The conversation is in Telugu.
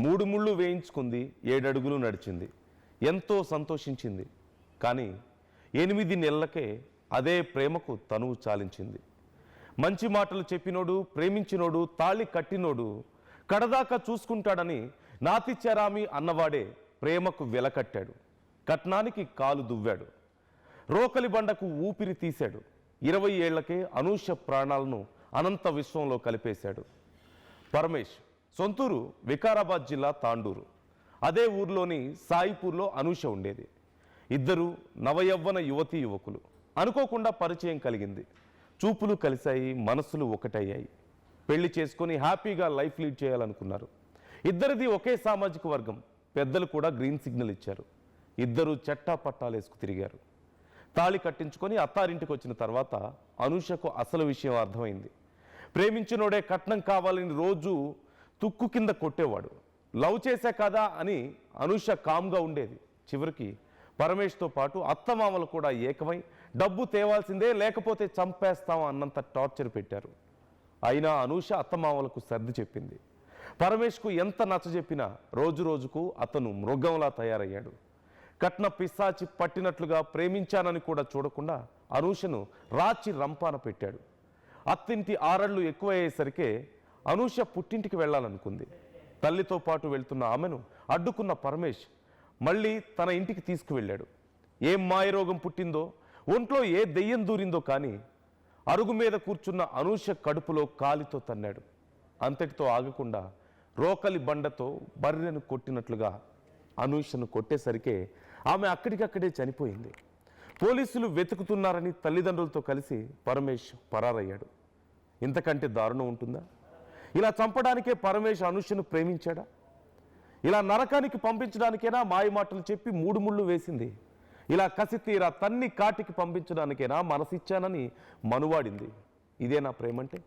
3 ముళ్ళు వేయించుకుంది, 7 అడుగులు నడిచింది. ఎంతో సంతోషించింది. కానీ 8 నెలలకే అదే ప్రేమకు తనువు చాలించింది. మంచి మాటలు చెప్పినోడు, ప్రేమించినోడు, తాళి కట్టినోడు కడదాకా చూసుకుంటాడని నాతిచ్చారామి అన్నవాడే ప్రేమకు వెలకట్టాడు. కట్నానికి కాలు దువ్వాడు. రోకలి బండకు ఊపిరి తీశాడు. 20 ఏళ్లకే అనూష ప్రాణాలను అనంత విశ్వంలో కలిపేశాడు. పరమేష్ సొంతూరు వికారాబాద్ జిల్లా తాండూరు. అదే ఊర్లోని సాయిపూర్లో అనూష ఉండేది. ఇద్దరు నవయవ్వన యువతీ యువకులు. అనుకోకుండా పరిచయం కలిగింది. చూపులు కలిశాయి, మనసులు ఒకటయ్యాయి. పెళ్లి చేసుకొని హ్యాపీగా లైఫ్ లీడ్ చేయాలనుకున్నారు. ఇద్దరిది ఒకే సామాజిక వర్గం. పెద్దలు కూడా గ్రీన్ సిగ్నల్ ఇచ్చారు. ఇద్దరు చట్టా పట్టాలేసుకు తిరిగారు. తాళి కట్టించుకొని అత్తారింటికి వచ్చిన తర్వాత అనూషకు అసలు విషయం అర్థమైంది. ప్రేమించినోడే కట్నం కావాలని రోజు తుక్కు కింద కొట్టేవాడు. లవ్ చేశా కదా అని అనూష కామ్గా ఉండేది. చివరికి పరమేష్తో పాటు అత్తమామలు కూడా ఏకమై డబ్బు తేవాల్సిందే, లేకపోతే చంపేస్తాం అన్నంత టార్చర్ పెట్టారు. అయినా అనూష అత్తమామలకు సర్ది చెప్పింది. పరమేష్కు ఎంత నచ్చజెప్పినా రోజు రోజుకు అతను మృగంలా తయారయ్యాడు. కట్న పిశాచి పట్టినట్లుగా ప్రేమించానని కూడా చూడకుండా అనూషను రాచి రంపాన పెట్టాడు. అత్తింటి ఆరళ్ళు ఎక్కువయ్యేసరికే అనూష పుట్టింటికి వెళ్ళాలనుకుంది. తల్లితో పాటు వెళ్తున్న ఆమెను అడ్డుకున్న పరమేష్ మళ్ళీ తన ఇంటికి తీసుకువెళ్ళాడు. ఏం మాయరోగం పుట్టిందో, ఒంట్లో ఏ దెయ్యం దూరిందో కానీ అరుగు మీద కూర్చున్న అనూష కడుపులో కాలితో తన్నాడు. అంతటితో ఆగకుండా రోకలి బండతో బర్రెను కొట్టినట్లుగా అనూషను కొట్టేసరికే ఆమె అక్కడికక్కడే చనిపోయింది. పోలీసులు వెతుకుతున్నారని తల్లిదండ్రులతో కలిసి పరమేష్ పరారయ్యాడు. ఇంతకంటే దారుణం ఉంటుందా? ఇలా చంపడానికే పరమేష్ అనూషను ప్రేమించాడా? ఇలా నరకానికి పంపించడానికైనా మాయమాటలు చెప్పి 3 ముళ్ళు వేసింది? ఇలా కసి తీరా తన్ని కాటికి పంపించడానికైనా మనసిచ్చానని మనువాడింది? ఇదేనా ప్రేమంటే?